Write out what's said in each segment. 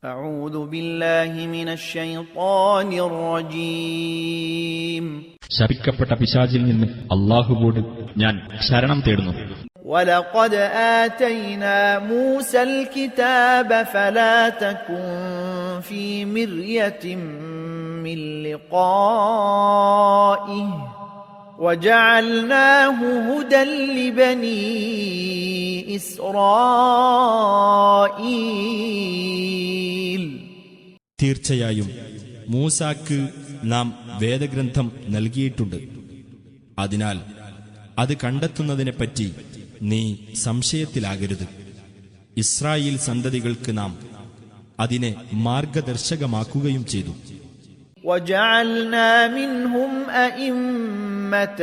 أعوذ بالله من الشيطان الرجيم. ശപിക്കപ്പെട്ട പിശാചിൽ നിന്ന് അല്ലാഹുവോട് ഞാൻ ശരണം തേടുന്നു. ولقد آتينا موسى الكتاب فلا تكن في مرية من لقائه وجعلناه هدى لبني إسرائيل. തീർച്ചയായും മൂസാക്ക് നാം വേദഗ്രന്ഥം നൽകിയിട്ടുണ്ട്. അതിനാൽ അത് കണ്ടെത്തുന്നതിനെപ്പറ്റി നീ സംശയത്തിലാകരുത്. ഇസ്രായേൽ സന്തതികൾക്ക് നാം അതിനെ മാർഗദർശകമാക്കുകയും ചെയ്തു. وجعلنا منهم أئمة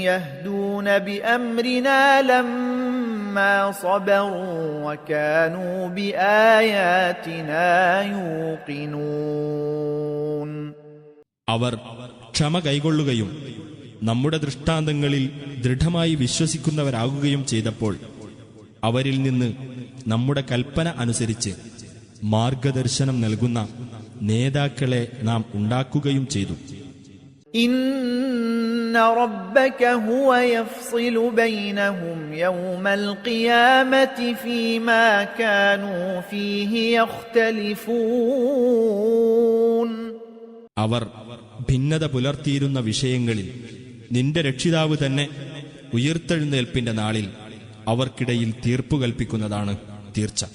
يهدون بأمرنا لما صبروا وكانوا بآياتنا يوقنون. അവർ ക്ഷമ കൈക്കൊള്ളുകയും നമ്മുടെ ദൃഷ്ടാന്തങ്ങളിൽ ദൃഢമായി വിശ്വസിക്കുന്നവരാകുകയും ചെയ്തപ്പോൾ അവരിൽ നിന്ന് നമ്മുടെ കൽപ്പന അനുസരിച്ച് മാർഗദർശനം നൽകുന്ന നേതാക്കളെ നാം ഉണ്ടാക്കുകയും ചെയ്തു. ഇന്ന റബ്ബക ഹുവ യഫ്സിലു ബൈനഹും യൗമൽ ഖിയാമത്തി ഫീമാ കാനൂ ഫീഹി യഖ്തലിഫൂൻ. അവർ ഭിന്നത പുലർത്തിയിരുന്ന വിഷയങ്ങളിൽ നിന്റെ രക്ഷിതാവ് തന്നെ ഉയിർത്തെഴുന്നേൽപ്പിന്റെ നാളിൽ അവർക്കിടയിൽ തീർപ്പു കൽപ്പിക്കുന്നതാണ് തീർച്ച.